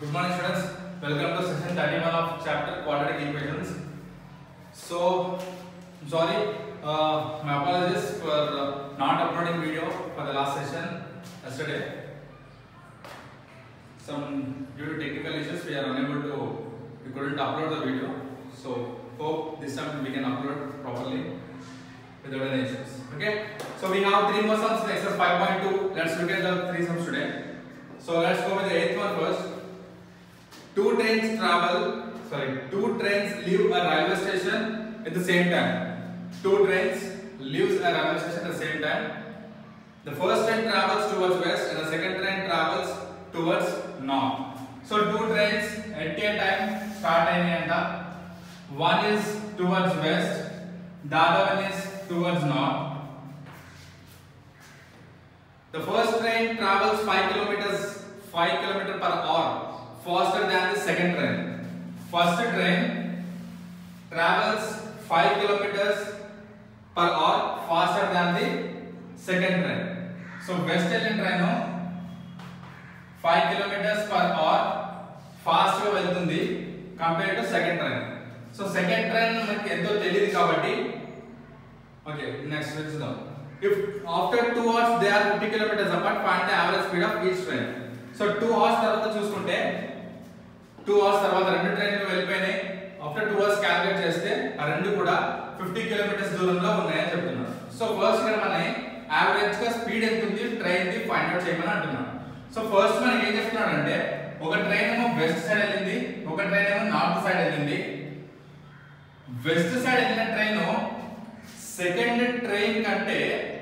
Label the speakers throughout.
Speaker 1: Good morning, students. Welcome to session 31 of chapter quadratic equations. So, sorry, my apologies for not uploading video for the last session yesterday. Due to technical issues, we couldn't upload the video. So, hope this time we can upload properly without any issues. Okay. So we have three more sums in exercise 5.2. Let's look at the three sums today. So let's go with the eighth one first. Two trains leave a railway station at the same time. Two trains leaves a railway station at the same time. The first train travels towards west and the second train travels towards north. So two trains at a time start and one is towards west, the other one is towards north. The first train travels 5 kilometers per hour faster than the second train. First train travels 5 kilometers per hour faster than the second train. So western train 5 kilometers per hour fast ga veltundi compared to second train. So second train manaki ento teliyadu kabatti. Okay, next let's go. If after 2 hours they are 50 kilometers apart, find the average speed of each train. So 2 hours తర్వాత చూసుకుంటే 2 hours తర్వాత రెండు ట్రైన్లు వెళ్ళిపోయినాయి. After 2 hours calculate చేస్తే ఆ రెండు కూడా 50 కిలోమీటర్స్ దూరంలో ఉన్నాయని చెప్తున్నారు. సో ఫస్ట్ ఇక్కడ మనకి యావరేజ్ గా స్పీడ్ ఎంత ఉంది ట్రైన్ ది ఫైండ్ అవుట్ చేయమని అంటున్నాడు. సో ఫస్ట్ మనకి ఏం చెప్తున్నాడు అంటే ఒక ట్రైన్ ఏమో వెస్ట్ సైడ్ వెళ్ళింది, ఒక ట్రైన్ ఏమో నార్త్ సైడ్ వెళ్ళింది. వెస్ట్ సైడ్ వెళ్ళిన ట్రైన్ సెకండ్ ట్రైన్ కంటే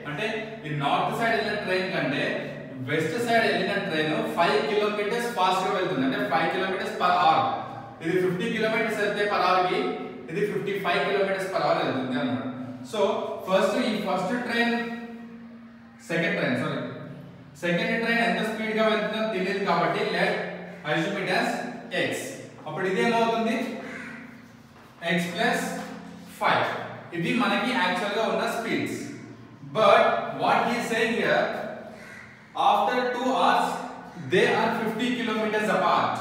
Speaker 1: అంటే ఈ నార్త్ సైడ్ వెళ్ళిన ట్రైన్ కంటే వెస్ట్ సైడ్ వెళ్ళిన ట్రైన్ 5 కిలోమీటర్స్ ఫాస్ట్ గా వెళ్తుంది. అంటే 5 కిలోమీటర్స్ పర్ అవర్. ఇది 50 కిలోమీటర్స్ వెళ్తే పర్ అవర్ కి ఇది 55 కిలోమీటర్స్ పర్ అవర్ వెళ్తుంది అన్నమాట. So first train second train ఎంత స్పీడ్ గా వెళ్తుందో తెలియదు కాబట్టి let assume it as x. అప్పుడు ఇదేమవుతుంది x + 5. ఇది మనకి యాక్చువల్ గా ఉన్న speeds. But what he is saying here after 2 hours they are 50 kilometres apart.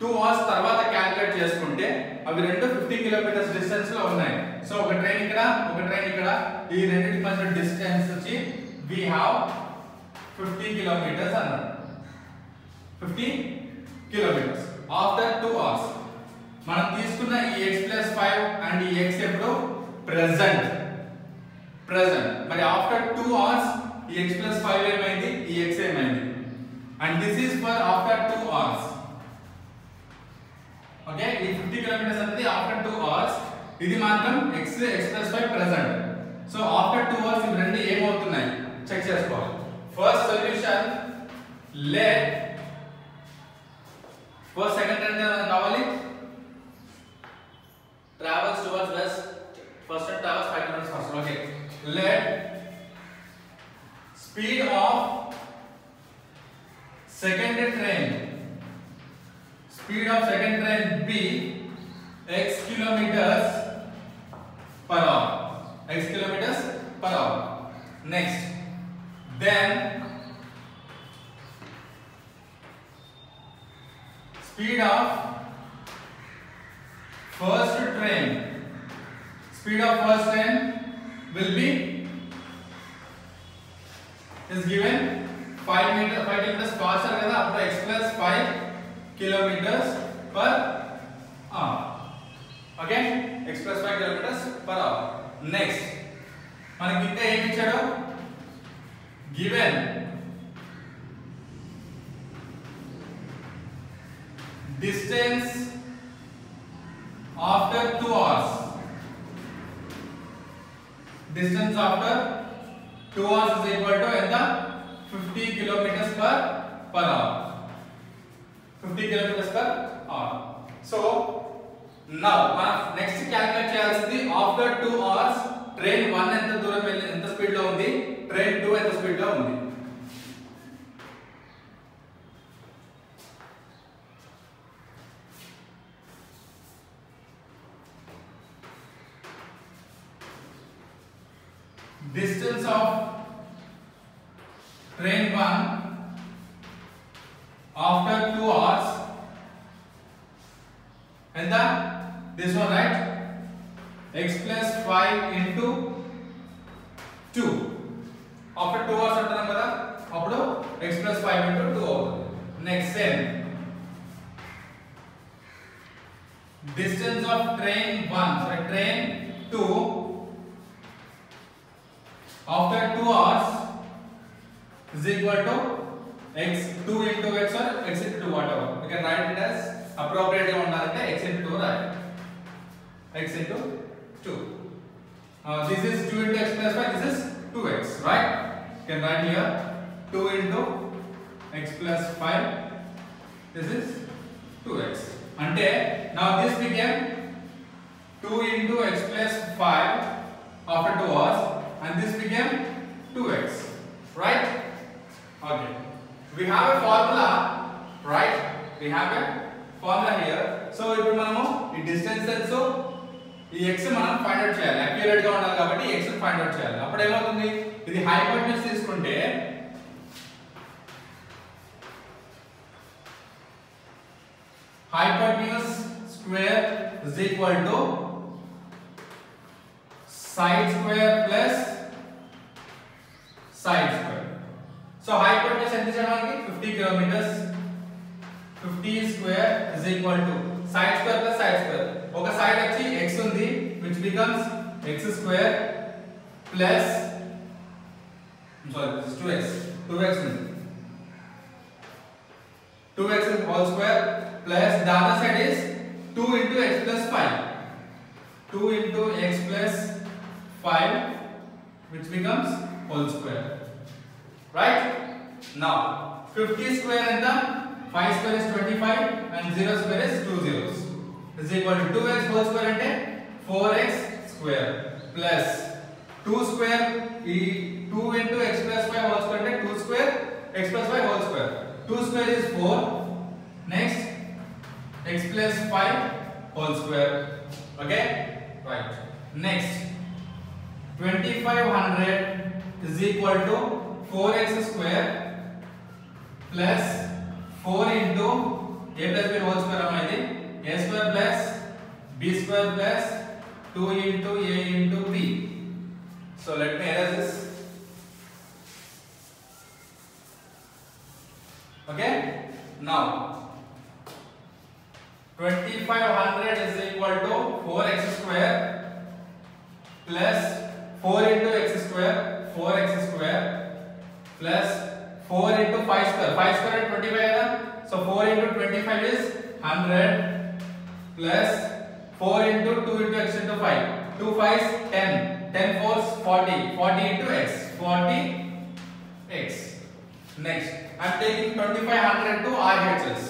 Speaker 1: 2 hours తర్వాత క్యాలిక్యులేట్ చేసుకుంటే అవి రెండు 50 కిలోమీటర్స్ డిస్టెన్స్ లో ఉన్నాయి. సో ఒక ట్రైన్ ఇక్కడ ఒక ట్రైన్ ఇక్కడ, ఈ రెండింటి మధ్య డిస్టెన్స్ వచ్చి వి హావ్ 50 కిలోమీటర్స్ అన్నారు. 50 కిలోమీటర్స్ ఆఫ్టర్ 2 hours. మనం తీసుకున్న ఈ x + 5 అండ్ ఈ x ఎప్పుడు ప్రెజెంట్. మరి ఆఫ్టర్ 2 hours ఈ x + 5 ఏమైంది, ఈ x ఏమైంది. And this is for after 2 hours. Okay, ఈ 50 కిలోమీటర్స్ అనేది ఆఫ్టర్ 2 hours. ఇది మాత్రం x + 5 present. So after 2 hours ఇవి రెండు ఏమవుతున్నాయి చెక్ చేసుకోవాలి. First solution let first second train కావాలి travels towards west. First train travels 5 kilometers faster. Okay, let speed of second train be x kilometers per hour. Next, then speed of first train will be is given 5 kilometers faster kada appo x + 5 kilometers per hour. Okay, x + 5 kilometers per hour. Next మనకి ఇంకా ఏమి ఇచ్చాడు, given distance after 2 hours. Distance after 2 hours is equal to ఎంత 50 kilometers per hour. 50 kilometers per hour. So now మనం next calculate చేయాల్సింది after 2 hours train 1 ఎంత దూరం వెళ్ళి ఎంత స్పీడ్ లో ఉంది, ట్రైన్ 2 ఎంత స్పీడ్ లో ఉంది. Distance of train 1 after 2 hours this one, right? X plus 5 into 2. After 2 hours అంటున్నాం కదా, అప్పుడు x plus 5 into 2 అవుతుంది. Next same. Distance of train 1, sorry, train 2 after 2 hours is equal to x2 into x or x into 2, whatever. We can write it as appropriately ఉండాలంటే x into 2 రాయాలి. X into 2. This is 2 into x plus 5, this is 2x, right? You can write here 2 into x plus 5, this is 2x. Ante now this became 2 into x plus 5 after 2 hours and this became 2x, right? Okay, we have a formula, right? We have a formula here. So ఇప్పుడు మనము ఈ distance తెలుసు, ఈ x మనం find out చేయాలి. Accurate గా ఉండాలి కాబట్టి x ని ఫైండ్ అవుట్ చేయాలి. అప్పుడు ఏమవుతుంది, ఇది హైపోటెన్యూస్ తీసుకుంటే hypotenuse square is equal to side square plus side square. So hypotenuse ఎంత చేయడానికి 50 kilometers, 50 square is equal to side square plus side square. ఒక సైడ్ వచ్చి x ఉంది which becomes x square plus this is 2x ఉంది, 2x whole square plus the other side is 2 into x plus 5, 2 into x plus 5 which becomes whole square, right? Now 50 square and the 5 square is 25 and 0 square is 2 zeros is equal to 2x whole square ante 4x square plus 2 square 2 into x plus 5 whole square ante 2 square x plus 5 whole square, 2 square is 4, next x plus 5 whole square, okay, right? Next 2500 is equal to 4x square plus 4 into a plus b whole square అనేది a square plus b square plus 2 into a into b. So let me erase this, okay? Now 2500 is equal to 4x square plus 4 into x square, 4x square plus 4 into 5 square, 5 square is 25 hai, so 4 into 25 is 100 plus 4 into 2 into x into 5, 2 5 is 10, 10 4 is 40, 40 into x, 40x. Next I am taking 2500 to RHS.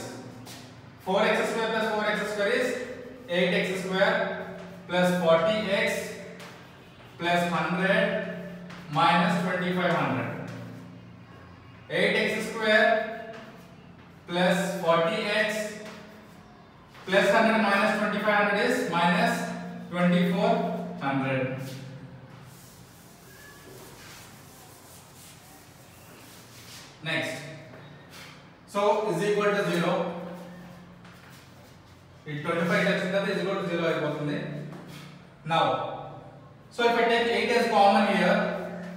Speaker 1: 4x square plus 4x square is 8x square plus 40x plus 100 minus 2500. 8x square plus 40x plus 100 minus 2500 is minus 2400. Next, so is equal to 0. It 25 is equal to 0 అయిపోతుంది. Now, so if I take 8 as common here,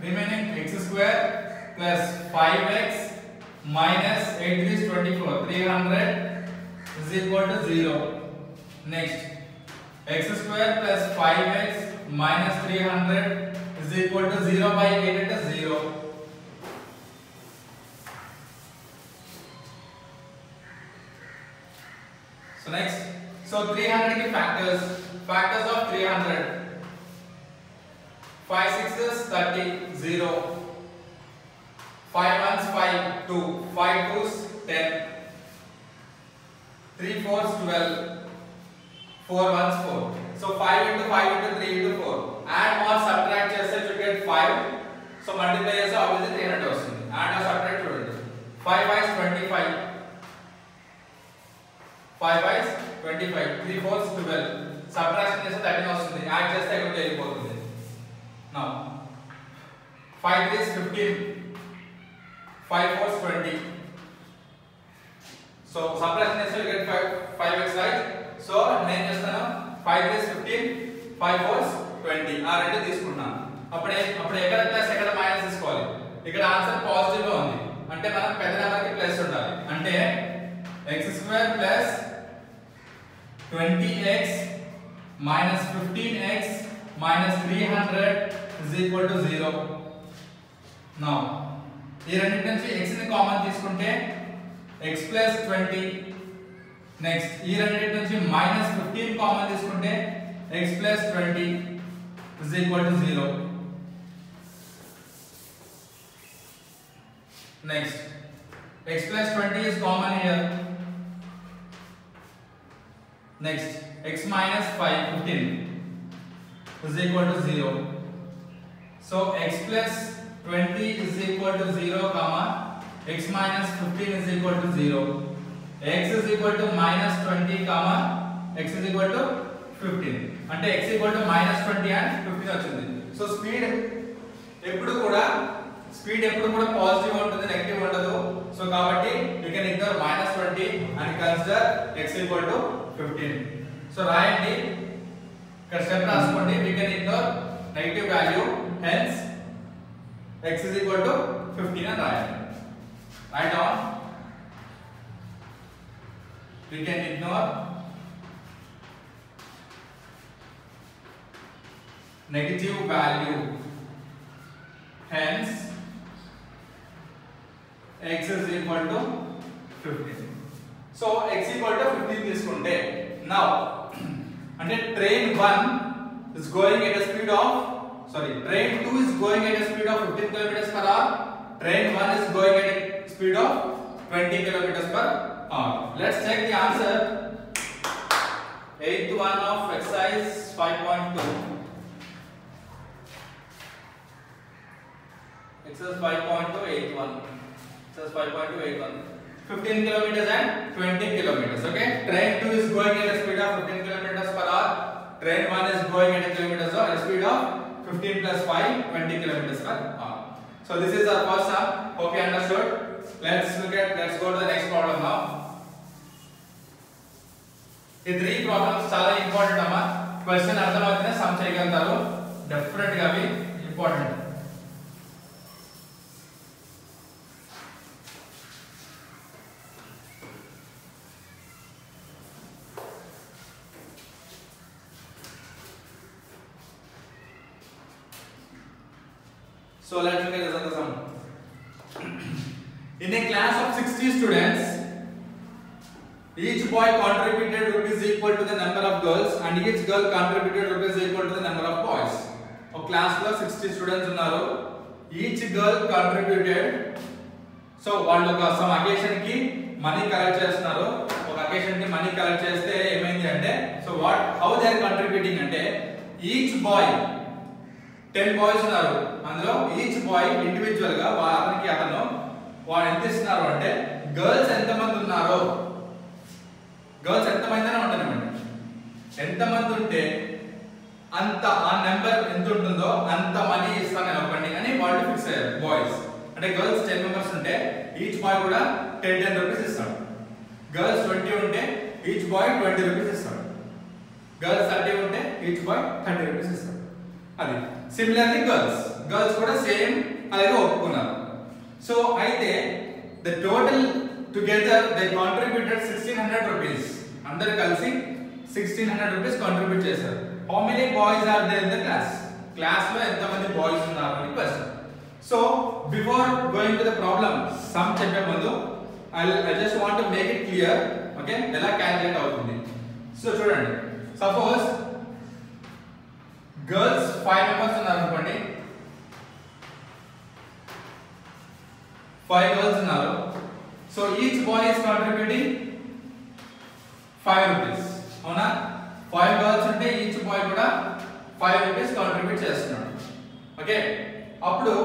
Speaker 1: remaining x square plus 5x minus 8 is 24, 300 is equal to 0. Next, x square plus 5x minus 300 is equal to 0 by 8 it is 0. So next, so 300 ki factors of 300, 5 6s 30, 0, 5 1s 5, 2, 5 2s 10, 3 4s 12, 4 1s 4. So 5 into 5 into 3 into 4. Add or subtract cheste you get 5. So multiply cheste obviously 300 vastundi. Add or subtract chudandi. 5 5 is 25. 5 5 is 25. 3 4 is 12. Subtraction cheste 13 vastundi. Add cheste ikkadiki vellipotundi. Now 5 3 is 15. 5 4 is 20. So subtraction cheste you get 5x, right? So నేను చేస్తాను 5 3 15 5 4 20 ఆ రెండు తీసుకున్నాం. అప్పుడు ఎక్కడ plus ఎక్కడ minus తీసుకోవాలి. ఇక్కడ ఆన్సర్ పాజిటివ్ గా ఉంది అంటే మనం పెద్ద నెంబర్ కి ప్లస్ ఉండాలి. అంటే x² plus 20x minus 15x minus 300 is equal to 0. Now ఈ రెండింటి నుంచి x ని కామన్ తీసుకుంటే x plus 20. నెక్స్ట్ ఈ రెండింటి నుంచి minus 15 కామన్ తీసుకుంటే x plus 20 is equal to 0. Next x plus 20 is common here. Next x minus 15 is equal to 0. So x plus 20 is equal to 0 comma x minus 15 is equal to 0. X is equal to minus 20 comma x is equal to 15 అంటే x equal to minus 20 and 15 వచ్చింది. So speed ఎప్పుడు కూడా positive ఉంటుంది, negative ఉండదు. So కాబట్టి you can ignore minus 20 and consider x equal to 15. So రాయండి, ఇక్కడ step రాసుకోండి. we can ignore negative value, hence x is equal to 15 అని రాయండి. Write down. We can ignore negative value, hence x is equal to 15. So x equal to 15 తీసుకుంటే now అంటే train 1 is going at a speed of train 2 is going at a speed of 15 kilometers per hour. Train 1 is going at a speed of 20 kilometers per hour. Let's check the answer. 8th one of exercise 5.2. Exercise 5.2 8th one. Exercise 5.2 8th one. 15 kilometers and 20 kilometers. Okay. Train 2 is going at a speed of 15 kilometers per hour. Train 1 is going at a speed of 15 plus 5 20 kilometers per hour. So this is our first sum. Hope you understood. Let's go to the next problem now. ఈ 3 problems చాలా important అమ్మా. Question అర్థమైతేనే some చేయగలుగుతారు. Definite గా అవి important. So let's look at this other sum. In a class of 60 students, each boy contributed rupees equal to the number of girls and each girl contributed rupees equal to the number of boys. ఒక class లో 60 students ఉన్నారు. Each girl contributed. So వాళ్ళు ఒక some occasion కి money collect చేస్తున్నారు. ఒక occasion కి money collect చేస్తే ఏమైంది అంటే హౌ దే ఆర్ కంట్రిబ్యూటింగ్ అంటే ఈచ్ బాయ్ 10 బాయ్స్ ఉన్నారు. అందులో ఈచ్ బాయ్ ఇండివిజువల్ గా అతను వాడు ఎంత ఇస్తున్నారు అంటే గర్ల్స్ ఎంతమంది ఉన్నారో, గర్ల్స్ ఎంతమంది అయినా ఉండనివ్వండి, ఎంతమంది ఉంటే అంత ఆ నెంబర్ ఎంత ఉంటుందో అంత మనీ ఇస్తాను నేను ఒక్కడిని అని వాళ్ళు ఫిక్స్ అయ్యారు. బాయ్స్ అంటే గర్ల్స్ 10 మెంబర్స్ ఉంటే ఈచ్ బాయ్ కూడా 10 రూపీస్ ఇస్తాడు. గర్ల్స్ 20 ఉంటే ఈచ్ బాయ్ 20 రూపీస్ ఇస్తాడు. గర్ల్స్ 30 ఉంటే ఈచ్ బాయ్ 30 రూపీస్ ఇస్తాడు. అది సిమిలర్లీ గర్ల్స్ కూడా సేమ్ అలాగే ఒప్పుకున్నారు. సో అయితే the total together they contributed 1600 rupees. అందరు కలిసి 1600 రూపీస్ కాంట్రిబ్యూట్ చేశారు. How many boys are there in the class లో ఎంతమంది బాయ్స్ ఉన్నారు అని question. So before going to the problem sum చెప్పే ముందు I just want to make it clear. Okay, ఎలా క్యాలిక్యులేట్ అవుతుంది. సో చూడండి, సపోజ్ గర్ల్స్ 5 మెంబర్స్ ఉన్నారు అనుకోండి. 5 గర్ల్స్ ఉన్నారు. So each boy is contributing 5 rupees. అవునా? 5 గర్ల్స్ ఉంటే ఈచ్ బాయ్ కూడా 5 రూపీస్ కాంట్రిబ్యూట్ చేస్తున్నాడు. ఓకే, అప్పుడు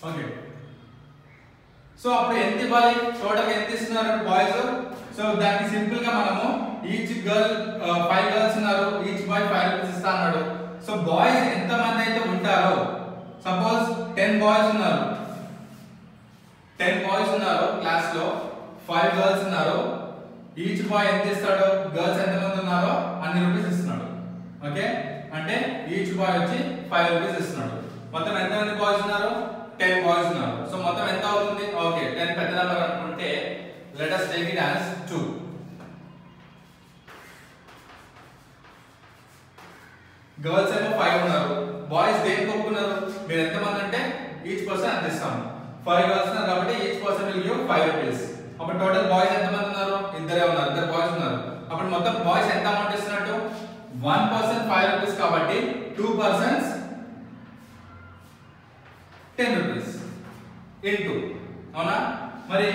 Speaker 1: ఓకే సో అప్పుడు ఎంత ఇవ్వాలి, టోటల్ ఎంత ఇస్తున్నారు బాయ్స్. సో దానికి సింపుల్ గా మనము ఈచ్ గర్ల్ 5 గర్ల్స్ ఉన్నారు, ఈచ్ బాయ్ 5 రూపీస్ ఇస్తా అన్నాడు. సో బాయ్స్ ఎంత మంది అయితే ఉంటారో, సపోజ్ 10 బాయ్స్ ఉన్నారు, 10 బాయ్స్ ఉన్నారు క్లాస్ లో, 5 గర్ల్స్ ఉన్నారు, ఈచ్ బాయ్ ఎంత ఇస్తాడు, గర్ల్స్ ఎంత మంది ఉన్నారో అన్ని రూపీస్ ఇస్తున్నాడు. ఓకే, అంటే ఈచ్ బాయ్ వచ్చి 5 రూపీస్ ఇస్తున్నాడు. మొత్తం ఎంత మంది బాయ్స్ ఉన్నారు, 10 బాయ్స్ ఉన్నారు. సో మొత్తం ఎంత అవుతుంది, ఓకే 10 పెద్ద నెంబర్ అనుకుంటే let us take it as 2. Girls ఏమో 5 ఉన్నారు, బాయ్స్ దేనికి ఒప్పుకున్నారు, మీరు ఎంత మంది అంటే ఈచ్ పర్సన్ అంత ఇస్తాము. 5 గర్ల్స్ ఉన్నారు కాబట్టి each person will give 5 rupees. అప్పుడు టోటల్ బాయ్స్ ఎంత మంది ఉన్నారు, ఇద్దరే ఉన్నారు, ఇద్దరు బాయ్స్ ఉన్నారు. అప్పుడు మొత్తం బాయ్స్ ఎంత అమౌంట్ ఇస్తున్నట్టు, 1 పర్సన్ 5 రూపీస్ కాబట్టి 2 పర్సన్స్ 10 రూపీస్ ఇంటూ, అవునా. మరి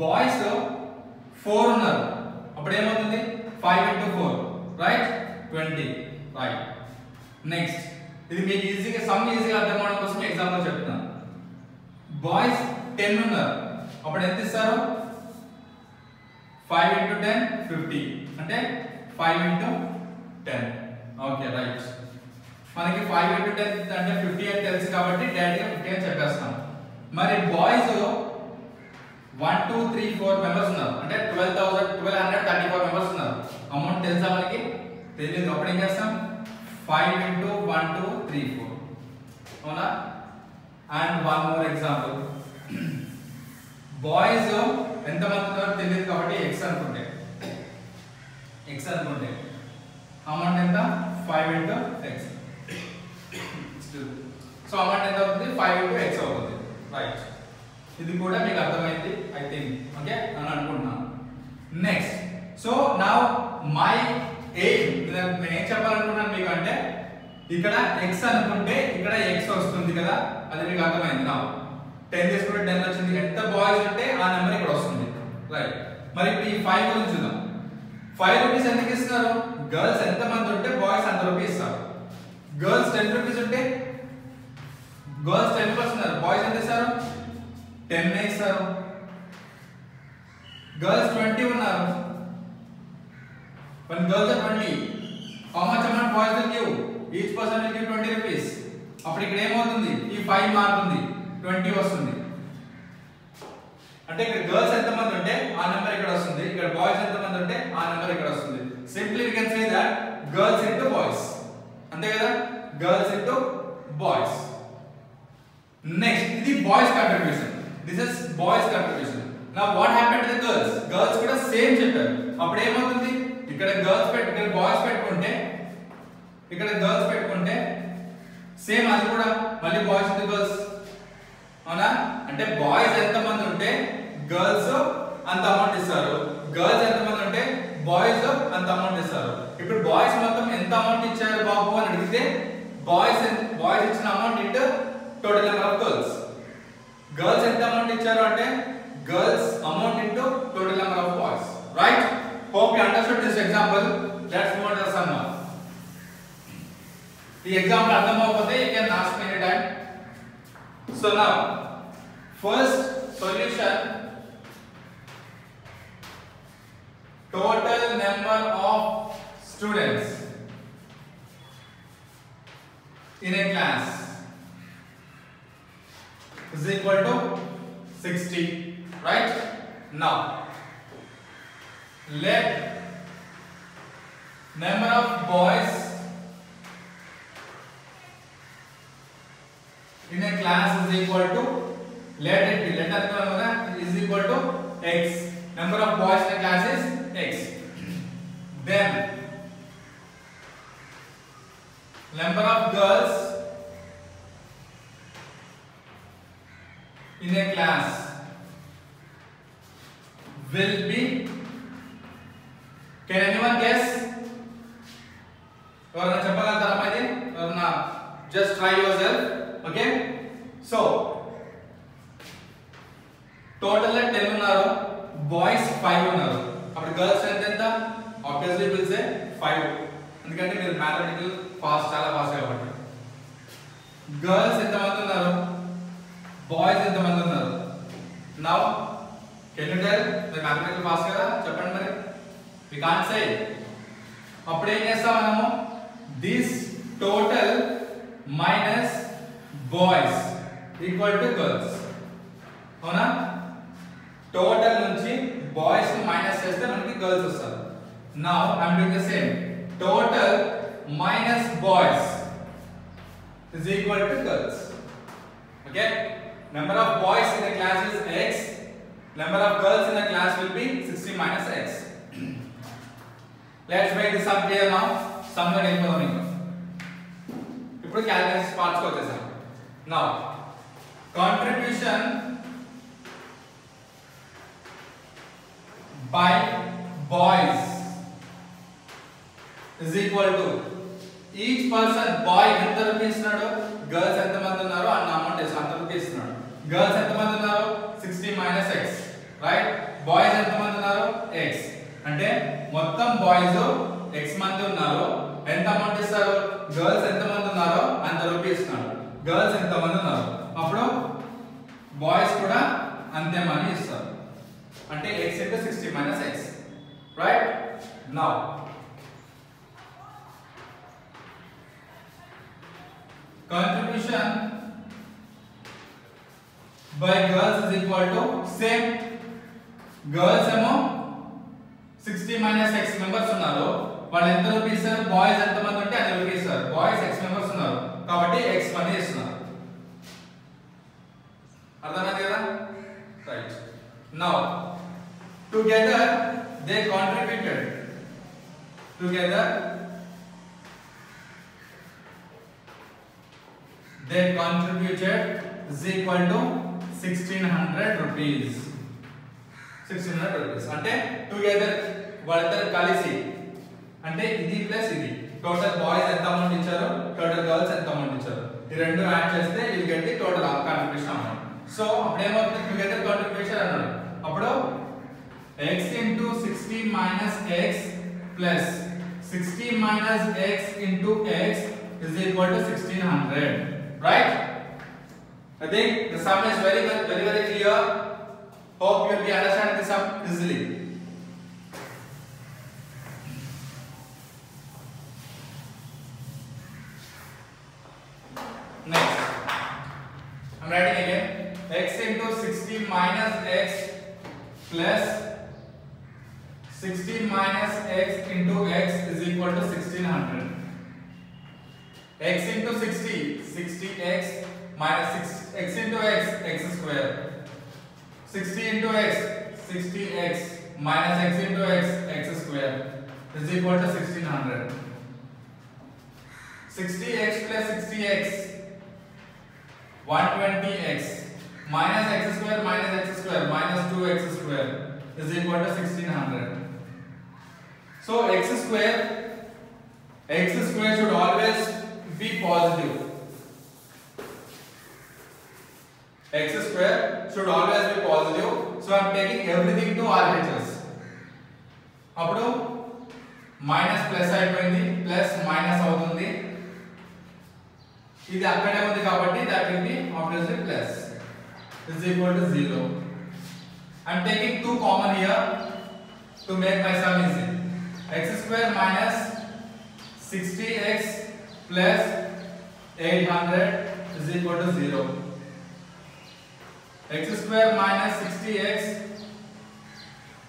Speaker 1: బాయ్స్ 4 ఉన్నారు, అప్పుడు ఏమవుతుంది 5 into 4 రైట్ 20 రైట్. నెక్స్ట్ ఇది మీకు ఈజీగా అర్థం అవడం కోసం ఎగ్జాంపుల్ చెప్తున్నాను. బాయ్స్ 10 ఉన్నారు, అప్పుడు ఎంత ఇస్తారు, 5 into 10 50 అంటే 5 into 10. ఓకే రైట్, మనకి 5 into 10 అంటే 50 అని తెలుసు కాబట్టి డైరెక్ట్గా 50 అని చెప్పేస్తాం. మరి బాయ్స్ 1 2 3 4 మెంబర్స్ ఉన్నారు, అంటే 1234 మెంబర్స్ ఉన్నారు. అమౌంట్ తెలుసా మనకి, తెలియదు. అప్పుడు ఏం చేస్తాం, 5 into 1 2 3 4, అవునా. And one more example, boys ఎంత మంది ఉన్నారో తెలియదు కాబట్టి x అనుకుంటే అమౌంట్ ఎంత 5 into x. సో అమౌంట్ ఎంత అవుతుంది, 5 into x అవుతుంది రైట్. ఇది కూడా మీకు అర్థమైంది ఐ థింక్, ఓకే అని అనుకుంటున్నాను. Next, so now my aim, నేను ఏం చెప్పాలనుకుంటున్నాను మీకు అంటే, ఇక్కడ x అనుకుంటే ఇక్కడ x వస్తుంది కదా, అది మీకు అర్థమైంది. నా 10 తీసుకుంటే 10 వచ్చింది, ఎంత బాయ్స్ ఉంటే ఆ నెంబర్ ఇక్కడ వస్తుంది రైట్. మరి ఈ 5 గురించి చూద్దాం. 5 రూపీస్ ఎందుకు ఇస్తున్నారు, గర్ల్స్ ఎంత మంది ఉంటే బాయ్స్ అంత రూపీస్ ఇస్తారు. గర్ల్స్ 10 రూపీస్ ఉంటే గర్ల్స్ 10 ఇస్తున్నారు, బాయ్స్ ఎంత ఇస్తారు 10 ఇస్తారు. గర్ల్స్ 20 ఉన్నారు, when girls are 20, how much amount boys will give, each person will give 20 rupees. అప్పుడు ఇక్కడ ఏమవుతుంది, ఈ 5 మారుతుంది 20 వస్తుంది. అంటే ఇక్కడ గర్ల్స్ ఎంత మంది ఉంటే ఆ నెంబర్ ఇక్కడ వస్తుంది, ఇక్కడ బాయ్స్ ఎంత మంది ఉంటే ఆ నెంబర్ ఇక్కడ వస్తుంది. Simply we can say that girls into boys, అంతే కదా, గర్ల్స్ ఇంటూ బాయ్స్. నెక్స్ట్ ఇది boys contribution, this is boys contribution. Now what happened to the girls, girls కూడా సేమ్ చెప్పారు. అప్పుడు ఏమవుతుంది, ఇక్కడ గర్ల్స్ ఇక్కడ బాయ్స్ పెట్టుకుంటే ఇక్కడ గర్ల్స్ పెట్టుకుంటే సేమ్ అది కూడా మళ్ళీ బాయ్స్ ఇంటూ గర్ల్స్, అవునా. అంటే బాయ్స్ ఎంత మంది ఉంటే గర్ల్స్ అంత అమౌంట్ ఇస్తారు, గర్ల్స్ ఎంత మంది ఉంటే బాయ్స్ అంత అమౌంట్ ఇస్తారు. ఇప్పుడు బాయ్స్ మొత్తం ఎంత అమౌంట్ ఇచ్చారు బాబు అని అడిగితే బాయ్స్ ఇచ్చిన amount into total number of girls. Girls ఎంత అమౌంట్ ఇచ్చారు అంటే girls amount into total number of boys right. Hope you understood this example. Let's move on to the sum now. The example అర్థం అవ్వకపోతే you can ask me anytime. So now, first solution, total number of students in a class is equal to 60, right? Now let number of boys in a class is equal to, let is equal to x. Number of boys in a class is x. Then number of girls in a class will be, can anyone guess? ఎవరైనా చెప్పగలుగుతారా అమ్మాయి? ఎవరైనా just try yourself. Okay, so total 10 ఉన్నారు, boys 5 ఉన్నారు. అప్పుడు girls ఎంత? obviously will say 5, ఎందుకంటే మీరు మ్యాథమెటికల్ చాలా ఫాస్ట్ కాబట్టి. గర్ల్స్ ఎంత మంది ఉన్నారు, బాయ్స్ ఎంత మంది ఉన్నారు? నౌ కెన్ యు టెల్, మీరు మ్యాథమెటికల్ ఫాస్ట్ కదా, చెప్పండి మరి. we can't say. అప్పుడు ఏం చేస్తాం మనము, this total minus boys equal to girls. అవునా? టోటల్ నుంచి బాయ్స్ ని మైనస్ చేస్తే మనకి గర్ల్స్ వస్తారు. Now I am doing the same. Total minus boys is equal to girls. Okay, number of boys in the class is x, number of girls in the class will be 60 minus x. Let's make this sum clear now. Sum lo వెళ్ళిపోదాం ఇంకా. ఇప్పుడు calculation parts కి వచ్చేసాం. Now contribution by boys is equal to each person boy ఎంత rupees ఇస్తున్నాడు, girls ఎంత మంది ఉన్నారు అన్న అమౌంట్ వేసి అంత రూపీస్ ఇస్తున్నాడు. గర్ల్స్ ఎంత మంది ఉన్నారు 60 మైనస్ x, రైట్? బాయ్స్ ఎంత మంది ఉన్నారు x, అంటే మొత్తం బాయ్స్ x మంది ఉన్నారు, ఎంత అమౌంట్ ఇస్తారు, గర్ల్స్ ఎంత మంది ఉన్నారో అంత రూపీస్ ఇస్తున్నాడు. గర్ల్స్ ఎంత మంది ఉన్నారు అప్పుడు బాయ్స్ కూడా అంతే మనీ ఇస్తారు, అంటే x into 60 minus x, right? Now contribution by girls is equal to same. girls ఏమో 60 minus x మెంబర్స్ ఉన్నారు, వాళ్ళు ఎంత రూపీస్ ఇస్తారు, బాయ్స్ ఎంత మంది ఉంటే అన్ని రూపీస్ ఇస్తారు. బాయ్స్ x మెంబర్స్ ఉన్నారు కాబట్టి x మనీ ఇస్తున్నారు. అర్థమైంది కదా? Right. Now together they contributed, together they contributed is equal to 1600 rupees. 1600 rupees అంటే టుగెదర్ వాళ్ళిద్దరు కలిసి, అంటే ఇది ప్లస్ ఇది, టోటల్ బాయ్స్ ఎంత అమౌంట్ ఇచ్చారు, టోటల్ గర్ల్స్ ఎంత అమౌంట్ ఇచ్చారు, ఈ రెండు యాడ్ చేస్తే you get the total contribution amount. So అప్పుడు ఏమవుతుంది, టుగెదర్ కాంట్రిబ్యూషన్ అన్నాడు. అప్పుడు x into 60 minus x plus 60 minus x into x is equal to 1600. Right? I think the sum is very clear. Hope you will be understanding the sum easily. Next, I'm writing again. X into 60 minus x plus 60 minus x into x is equal to 1600. x into 60, 60x minus 6x into x, x square. 60 into x, 60x minus x into x, x square is equal to 1600. 60x plus 60x, 120x minus x square minus 2x square is equal to 1600. So x square should always be positive. X square should always be positive. So I am taking everything to RHS. అప్పుడు minus plus అయిపోయింది, plus minus అవుతుంది, ఇది అక్కడే ఉంది కాబట్టి that will be obviously plus is equal to 0. I am taking 2 common here to make my sum easy. X square minus 60x plus 800 is equal to 0. X square minus 60x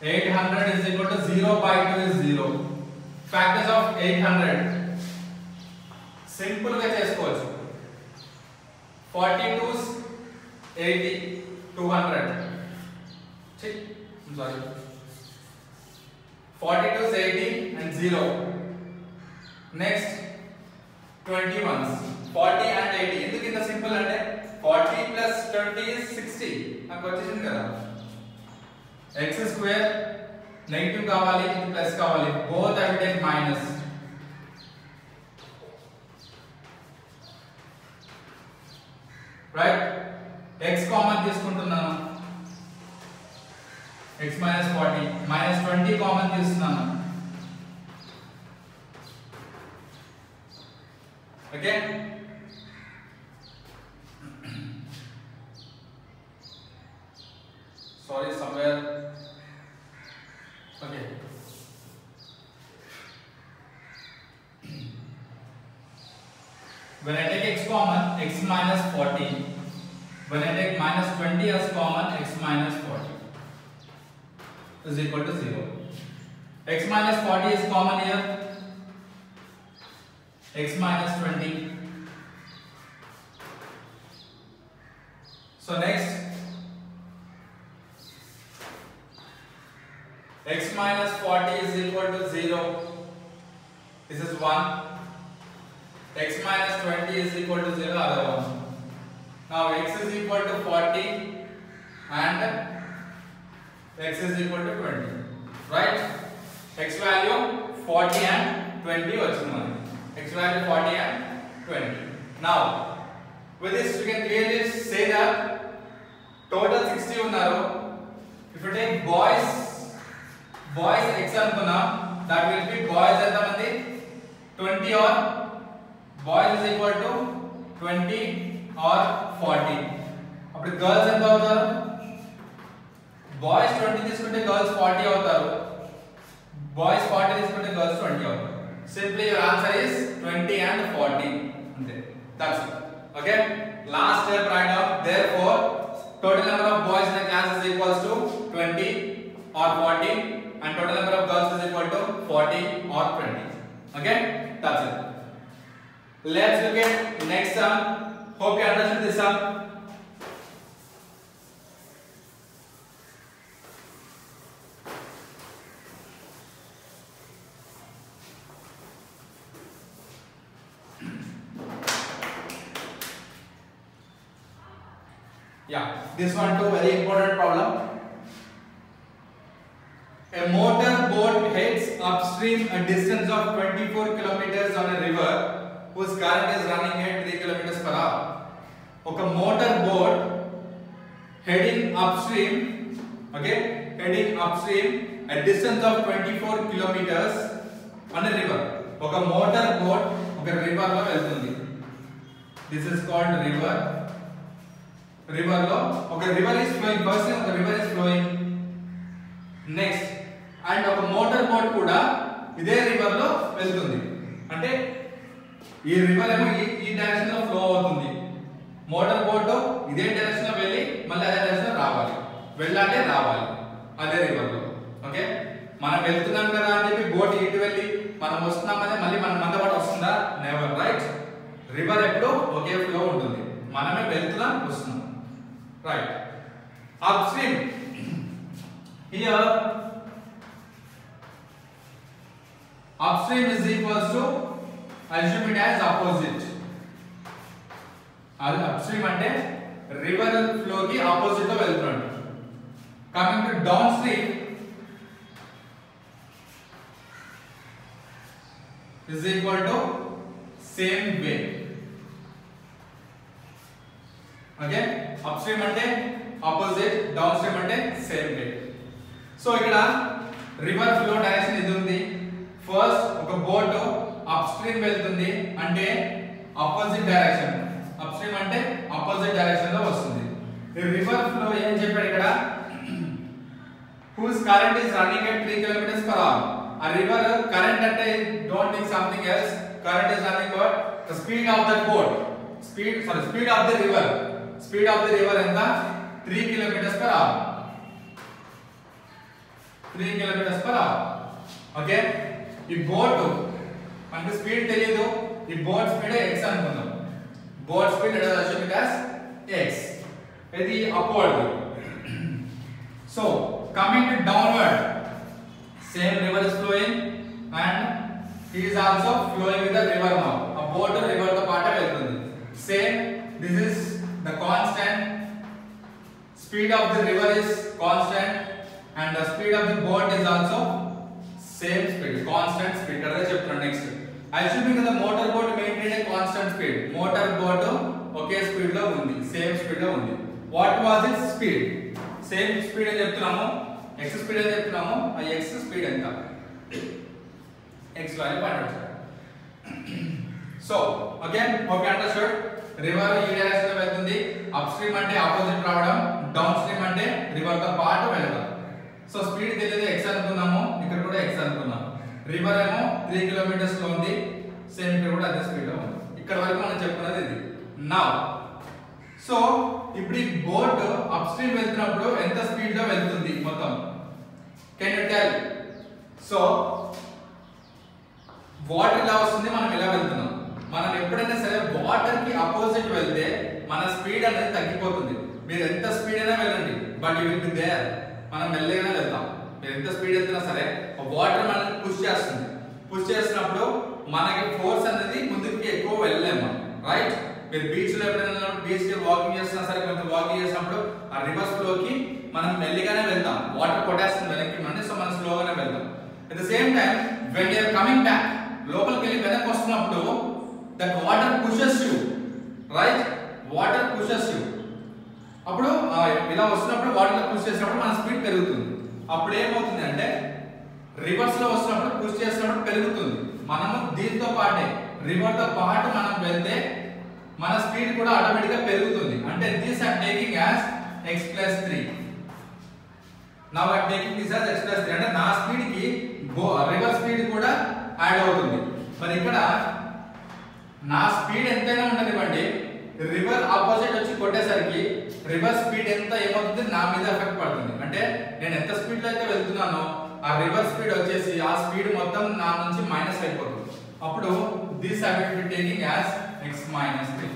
Speaker 1: 800 is equal to 0 by 2 is 0. Factors of 800 simple గా చేసుకోవచ్చు. 42s 80 200. I'm sorry. 42s 80 and 0. Next 21s 40 and 80. ఎందుకు ఇంత simple అంటే 40 plus 20 is 60. నాకు వచ్చేసింది కదా. x square negative కావాలి, ఇది ప్లస్ కావాలి, both I will take minus. Right? x common తీసుకుంటున్నాను, x minus 40 minus 20 కామన్ తీస్తున్నాను. Okay? Sorry, somewhere. Okay. When I take x common, x minus 40 when I take minus 20 as common, x minus 40 is equal to 0. X minus 40 is common here, x minus 20. So next, x minus 40 is equal to 0. This is 1. X minus 20 is equal to 0, other one. Now x is equal to 40 and x is equal to 20. Right? X value 40 and 20 వచ్చింది. X value 40 and 20. Now with this we can clearly say that total 60 ఉన్నారు. If you take boys x అనుకున్నాం, that will be boys ఎంత మంది 20 or boys is equal to 20 or 40. అప్పుడు girls ఎంత అవుతారు? boys 20 తీసుకుంటే girls 40 అవుతారు. boys 40 తీసుకుంటే girls 20 అవుతారు. Simply your answer is 20 and 40. అంతే. That's it. Okay? Last step write down. Therefore, total number of boys in the class is equals to 20 or 40 and total number of girls is equal to 40 or 20. Okay? That's it. Let's look at next sum. Hope you understood this sum. Yeah, this one too very important problem. A motor boat heads upstream a distance of 24 kilometers on a river whose current is running at 3 kilometers per hour. Okay, motor boat heading upstream, okay, heading upstream a distance of 24 kilometers on a river. Okay, motor boat okay river lo veltundi. This is called river. River lo okay river is flowing. First okay river is flowing. Next and ఒక motor boat కూడా ఇదే river లో వెళ్తుంది. అంటే ఈ river ఏమో ఈ direction లో ఫ్లో అవుతుంది. మోటార్ బోట్ ఇదే డైరెక్షన్ లో వెళ్ళి మళ్ళీ అదే డైరెక్షన్ లో రావాలి. వెళ్ళాలి రావాలి అదే రివర్ లో. ఓకే, మనం వెళ్తున్నాం కదా అని చెప్పి బోట్ ఇటు వెళ్ళి మనం వస్తున్నామని మళ్ళీ మన పాటు వస్తుందా? నెవర్. రైట్? రివర్ ఎప్పుడు ఒకే ఫ్లో ఉంటుంది. మనమే వెళ్తున్నాం వస్తున్నాం. Right. Upstream here upstream is equals to assume it as opposite. Upstream అంటే river flow కి opposite లో వెళ్తున్నాడు. Coming to downstream is equal to same way. Okay, upstream అంటే opposite, downstream అంటే same way. సో ఇక్కడ రివర్ ఫ్లో డైరెక్షన్ ఇది ఉంది. First ఒక బోట్ అప్ స్ట్రీమ్ వెళ్తుంది అంటే ఆపోజిట్ డైరెక్షన్. అప్ స్ట్రీమ్ అంటే ఆపోజిట్ డైరెక్షన్ లో వస్తుంది. ఈ రివర్ ఫ్లో ఏం చెప్పాడు ఇక్కడ? whose current is running at 3 kilometers per hour. ఆ రివర్ కరెంట్ అంటే don't think something else. Current is nothing but the speed of the boat. speed of the river. speed of the river ఎంత? 3 kilometers per hour. 3 kilometers per hour. Okay, ఈ boat మనకి speed తెలియదు. ఈ boat speed x అనుకుందాం. Boat speed let us assume it as x. ఇది upward. So coming to downward, same river is flowing and he is also flowing with the river now. A boat river తో పాటు వెళ్తుంది. Same, this is the constant. Speed of the river is constant and the speed of the boat is also same speed, constant speed. Kada cheptanu next. Assuming the motor boat maintain a constant speed. Motor boat okay speed lo undi, same speed lo undi. What was its speed? Same speed అని చెప్తున్నాము, x speed అని చెప్తున్నాము. ఆ x speed ఎంత? x value పడొచ్చు. So again hope you understood. River ఈ direction లో వెళ్తుంది. Up stream అంటే ఆపోజిట్ రావడం, డౌన్ స్ట్రీమ్ అంటే రివర్ తో పాటు వెళ్ళడం. సో స్పీడ్ తెలియదు x అనుకున్నాము, ఇక్కడ కూడా x అనుకున్నాం. రివర్ ఏమో 3 కిలోమీటర్స్ లో ఉంది, సేమ్ ఇక్కడ కూడా అదే స్పీడ్ లో ఉంది. ఇక్కడ వరకు మనం చెప్పుకున్నది ఇది. నౌ సో ఇప్పుడు ఈ బోట్ అప్ స్ట్రీమ్ వెళ్తున్నప్పుడు ఎంత స్పీడ్ లో వెళ్తుంది మొత్తం? Can you tell? So water ఇలా వస్తుంది, మనం ఇలా వెళ్తున్నాం. మనం ఎప్పుడైనా సరే వాటర్ కి అపోజిట్ వెళ్తే మన స్పీడ్ అనేది తగ్గిపోతుంది. మీరు ఎంత స్పీడ్ అయినా వెళ్ళండి, but you will be there. మనం మెల్లగానే వెళ్తాం. మీరు ఎంత స్పీడ్ వెళ్తున్నా సరే వాటర్ మనల్ని పుష్ చేస్తుంది. పుష్ చేసినప్పుడు మనకి ఫోర్స్ అనేది ముందుకి ఎక్కువ వెళ్ళలేము, రైట్? మీరు బీచ్ లో ఎప్పుడైనా బీచ్ కి వాకింగ్ చేస్తున్నా సరే, కొంచెం వాకింగ్ చేసినప్పుడు ఆ రివర్స్ ఫ్లో కి మనం మెల్లిగానే వెళ్తాం. వాటర్ కొట్టేస్తుంది వెనక్కి మనని, సో మనం స్లోగానే వెళ్తాం. At the same time when you are coming back, లోపలికి వెళ్ళి వెనక్కి వస్తున్నప్పుడు that water pushes you, right? Water pushes you. అప్పుడు ఇలా వస్తున్నప్పుడు వాటర్ పుష్ చేసినప్పుడు మన స్పీడ్ పెరుగుతుంది. అప్పుడు ఏమవుతుంది అంటే రివర్స్ లో వస్తున్నప్పుడు పుష్ చేసినప్పుడు పెరుగుతుంది. మనము దీంతో పాటే రివర్ తో పాటు మనం వెళ్తే మన స్పీడ్ కూడా ఆటోమేటిక్ గా పెరుగుతుంది. అంటే this I am taking as x+3. Now I am taking this as x+3. అంటే నా స్పీడ్ కి రివర్ స్పీడ్ కూడా యాడ్ అవుతుంది. మరి ఇక్కడ నా స్పీడ్ ఎంతైనా ఉండనివ్వండి, రివర్ ఆపోజిట్ వచ్చి కొట్టేసరికి రివర్ స్పీడ్ ఎంత ఏమవుతుంది, నా మీద ఎఫెక్ట్ పడుతుంది. అంటే నేను ఎంత స్పీడ్ లో అయితే వెళ్తున్నానో ఆ రివర్ స్పీడ్ వచ్చేసి ఆ స్పీడ్ మొత్తం నా నుంచి మైనస్ అయిపోతుంది. అప్పుడు this I will be taking as x-3.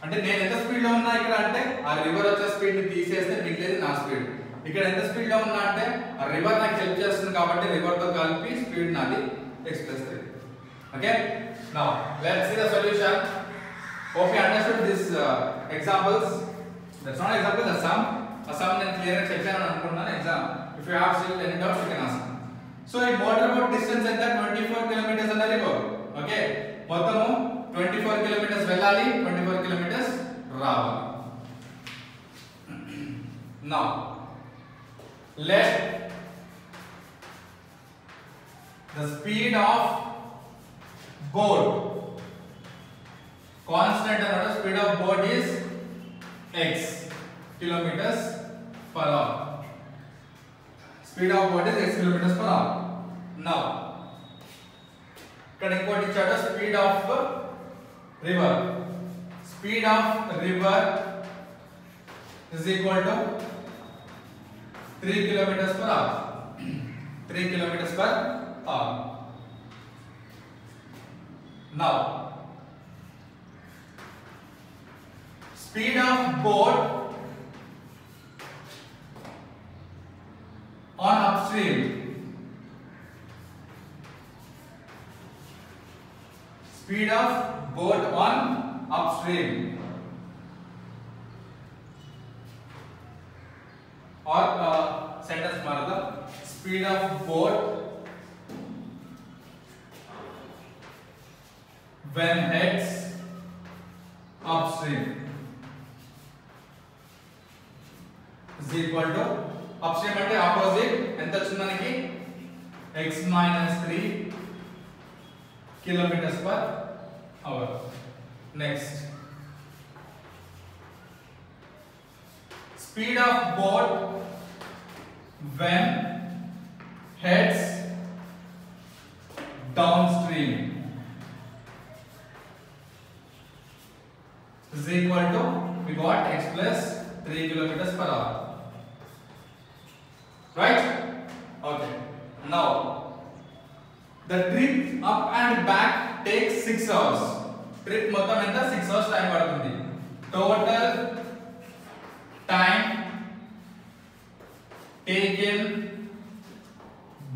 Speaker 1: అంటే నేను ఎంత స్పీడ్ లో ఉన్నా ఇక్కడ అంటే ఆ రివర్ వచ్చే స్పీడ్ ని తీసేస్తే మిగిలేది నా స్పీడ్. ఇక్కడ ఎంత స్పీడ్ లో ఉన్నా అంటే ఆ రివర్ నాకు హెల్ప్ చేస్తుంది కాబట్టి రివర్ తో కలిపి స్పీడ్ నాది x+3. Okay, now let's see the solution. Hope you understood this examples. That's not example, that's sum. A sum నేను క్లియర్ గా చెప్పాను అనుకుంటున్నాను. Exam if you have still any doubts you can ask. So ఈ motor boat distance ఎంత? 24 kilometres అన్న river. Okay, మొత్తము 24 kilometres వెళ్ళాలి, 24 kilometres రావాలి. Now let the speed of boat constant and speed of boat is x kilometers per hour. Speed of boat is x kilometers per hour. Now ఇక్కడ ఇంకోటి ఇచ్చాడు, speed of river. Speed of river is equal to 3 kilometers per hour. 3 kilometers per hour. Now speed of boat on upstream. Speed of boat on upstream. Or sentence marada. Speed of boat when heads upstream is equal to upstream అంటే opposite ఎంత వచ్చింది మనకి x-3 kilometers per hour. Next, speed of boat when heads downstream is equal to, we got x plus 3 kilometers per hour, right? Okay, now the trip up and back takes 6 hours. Trip మొత్తం ఎంత? 6 hours time పడుతుంది. Total time taken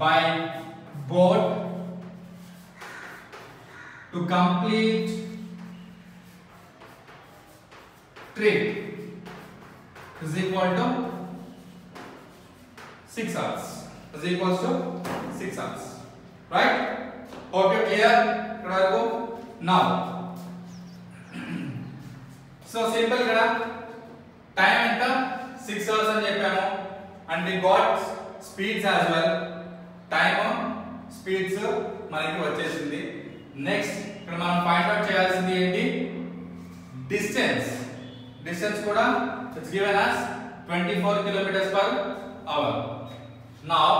Speaker 1: by boat to complete trip is equal to 6 hours. Is equals to 6 hours. Right? Hope you clear? Now, so simple kada. Time enta 6 hours అని చెప్పాము, and we got speeds as well. Time speeds మనకి వచ్చేసింది. Next ఇక్కడ మనం find out చేయాల్సింది ఏంటి? Distance. Distance కూడా it's given as 24 kilometers per hour. Now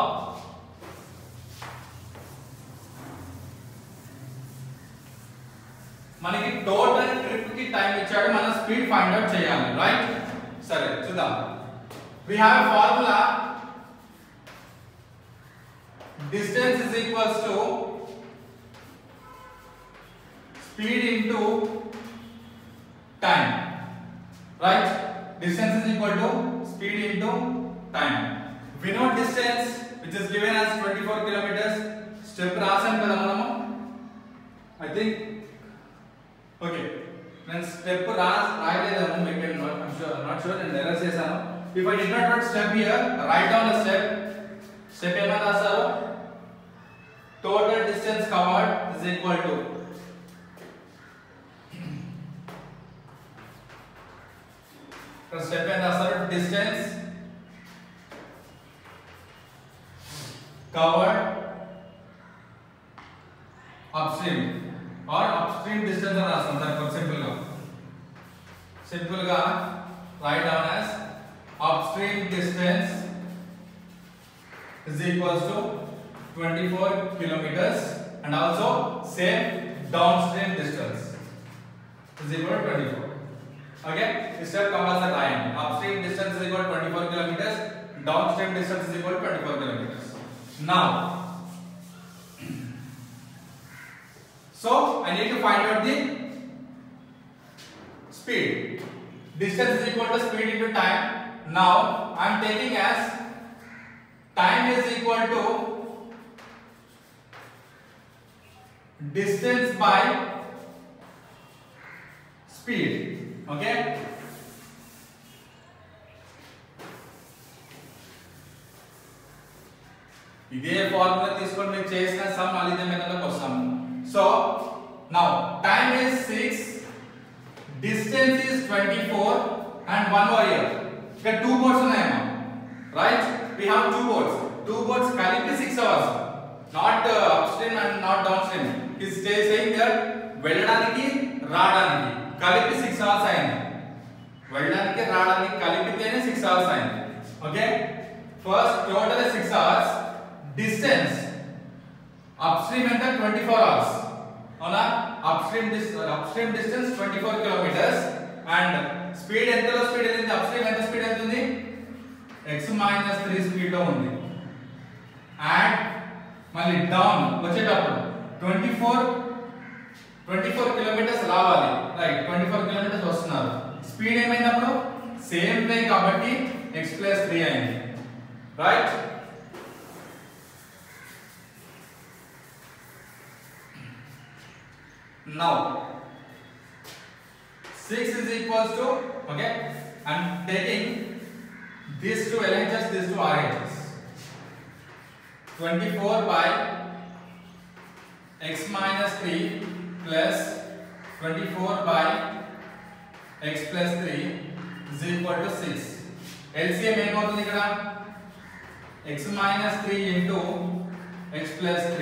Speaker 1: మనకి టోటల్ ట్రిప్ కి కి టైం ఇచ్చాడు, మనం స్పీడ్ ఫైండ్ అవుట్ చేయాలి, రైట్? సరే చూద్దాం. we have a formula distance is equals to speed into time, right? Distance is equal to speed into time. We know distance which is given as 24 kilometers. Step రాసాం కదా మనము, I think okay. నేను step రాయలేదేమో, maybe I'm sure, not sure, నేను error చేశాను. If I did not write step here, write down a step. Step ఏమని రాస్తారు? Total distance covered is equal to step ఏమని రాస్తారు? Distance covered upstream or upstream distance అని రాస్తాం. దానికి simple గా write down as upstream distance is equals to 24 kilometers, and also same downstream distance is equal to 24. Okay, this step compulsory line. Upstream distance is equal to 24 kilometers, downstream distance is equal to 24 kilometers. Now so I need to find out the speed. Distance is equal to speed into time. Now I am taking as time is equal to distance by speed. Okay, ఇదే formula తీసుకొని మీరు చేసిన some మళ్ళీ ఇదే మెథడ్లోకి వస్తాము. So now time is 6, distance is 24, and one more here. ఇక్కడ 2 boats ఉన్నాయమ్మా, right? We have 2 boats. 2 boats కలిపి 6 hours, not upstream and not downstream. He is saying that వెళ్ళడానికి రావడానికి కలిపి 6 hours అయింది. వెళ్ళడానికి రావడానికి కలిపితేనే 6 hours అయింది. Okay, first total 6 hours. Distance upstream అంటే 24 hours. అవునా? upstream distance 24 kilometers, and speed ఎంతలో స్పీడ్ ఉంది? upstream ఎంత స్పీడ్ ఉంది? x-3 స్పీడ్ లో ఉంది. అండ్ మళ్ళీ డౌన్ వచ్చేటప్పుడు 24 కిలోమీటర్స్ రావాలి, రైట్? 24 కిలోమీటర్స్ వస్తున్నారు. స్పీడ్ ఏమైందప్పుడు? సేమ్ వే కాబట్టి x+3 అయింది, right? Now 6 is equals to, okay, I am taking these two LHS, these two RHS. 24 by x-3 plus 24 by x+3 is equal to 6. LCM ఏమవుతుంది ఇక్కడ? x-3 into x+3,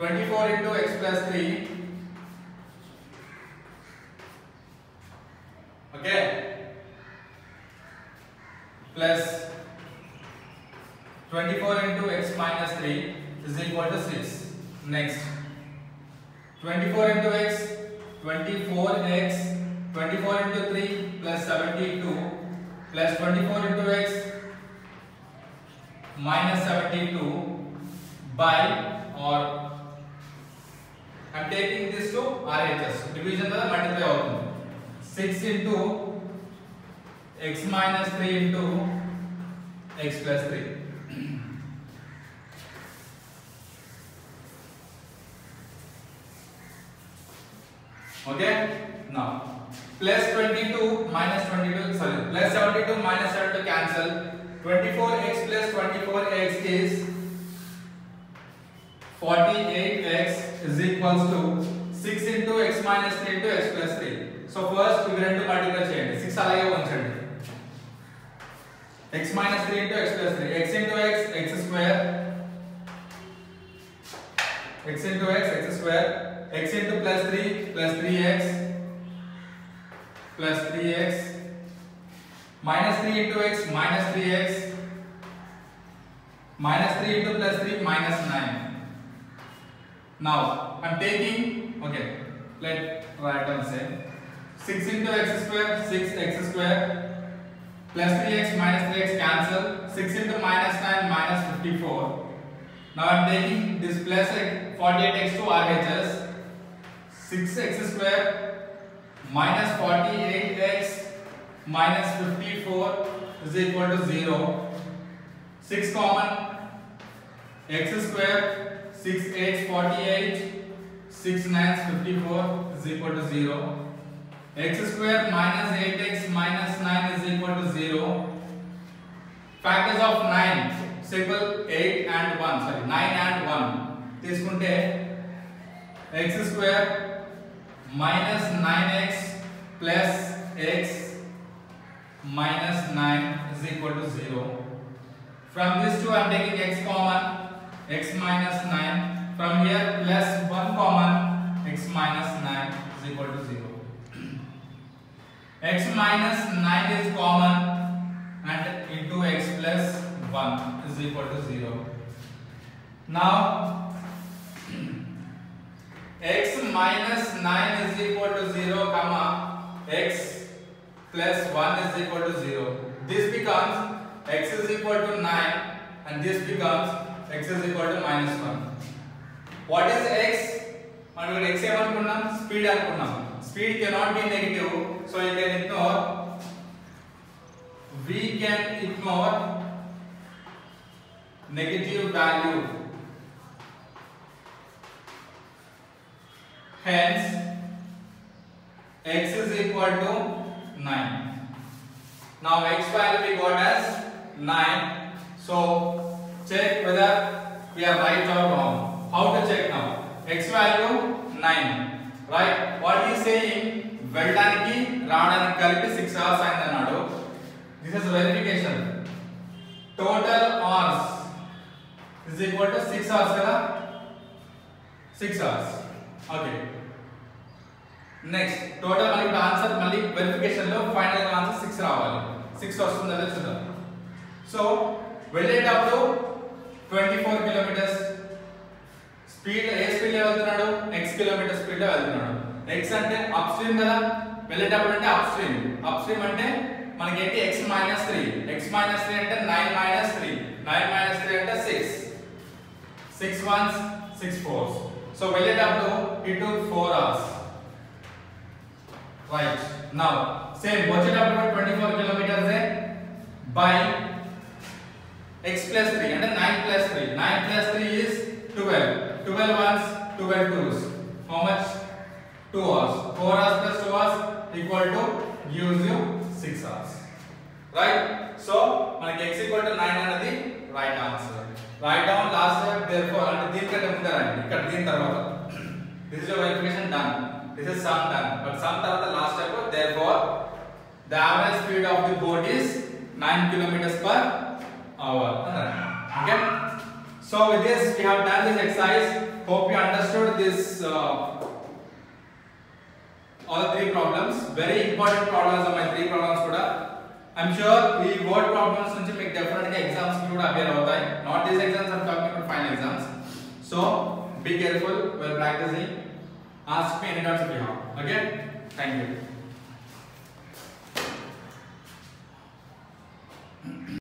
Speaker 1: 24 into x+3, okay, plus 24 into x-3 is equal to 6. Next 24 into x, 24x, 24 into 3 plus 72 plus 24 into x minus 72 by, or I am taking this to RHS, division the multiply అవుతుంది. 6 into x-3 into x+3. Okay, now plus 22 minus 22, sorry, plus 72 minus 72 cancel. 24x plus 24x is 48x is equals to 6 into x-3 into x+3. So first ఇవి రెండు multiply చేయండి, 6 అలాగే ఉంచండి. x-3 into x+3, x into x, x square, x into x, x square, x into plus 3 plus 3x plus 3x, minus 3 into x minus 3x, minus 3 into plus 3 minus 9. Now I am taking, okay, let write down say 6 into x square 6x square plus 3x minus 3x cancel. 6 into minus 9 minus 54. Now I am taking this plus 48x to RHS. 6x square minus 48x minus 54 is equal to 0. 6 common. X square 6x 48 6 9 54 is equal to 0. X square minus 8x minus 9 is equal to 0. Factors of 9 simple 8 and 1 sorry 9 and 1 తీసుకుంటే x square minus 9x plus x minus 9 is equal to 0. From this two I am taking x common, x minus 9. From here plus 1 common, x minus 9 is equal to 0. X minus 9 is common and into x plus 1 is equal to 0. Now x minus 9 is equal to 0 comma x plus 1 is equal to 0. This becomes x is equal to 9 and this becomes x is equal to minus 1. What is x? మనం x ఏమనుకున్నాం? Speed అనుకున్నాం. Speed cannot be negative, so you can ignore. We can ignore negative value. Hence, x is equal to 9. Now x value we got as 9. So check whether we are right or wrong. How to check now? X value 9. Right? What he is saying? వెళ్ళడానికి రావడానికి కలిపి 6 hours అయింది అన్నాడు. This is verification. Total hours is equal to 6 hours కదా? 6 hours. Okay. Next total మళ్ళీ ఇప్పుడు answer మళ్ళీ verification లో ఫైనల్ ఆన్సర్ 6 రావాలి. 6 వస్తుందో లేదో చూద్దాం. సో వెళ్ళేటప్పుడు 24 కిలోమీటర్స్ స్పీడ్ ఏ స్పీడ్ లో వెళ్తున్నాడు? x కిలోమీటర్ స్పీడ్ లో వెళ్తున్నాడు. x అంటే అప్ స్ట్రీమ్ కదా, వెళ్ళేటప్పుడు అంటే అప్ స్ట్రీమ్ అంటే మనకి ఏంటి x minus 3 అంటే 9 minus 3 అంటే 6 ones 6 fours. సో వెళ్ళేటప్పుడు it took 4 hours. Right. Now same వచ్చేటప్పుడు 24 kilometers by x plus 3 అంటే 9 plus 3 is 12 ones 12 twos. How much? 2 hours. 4 hours plus 2 hours equal to gives you 6 hours. Right? So మనకి x equal to 9 అనేది right answer. Write down last step therefore అంటే దీనికంటే ముందర రండి ఇక్కడ దీని తర్వాత. This is your verification done. This is sum done. But sum తర్వాత last step therefore the average speed of the boat is 9 kilometers per hour. Okay? So with this we have done this exercise. Hope you understood this all 3 problems. Very important problems are my 3 problems kuda. I'm sure ఈ word problems నుంచి మీకు definitely exams కూడా appear అవుతాయి. Not these exams, I'm talking about final exams. So be careful while practicing. Ask me any doubts if you have. Okay? Thank you.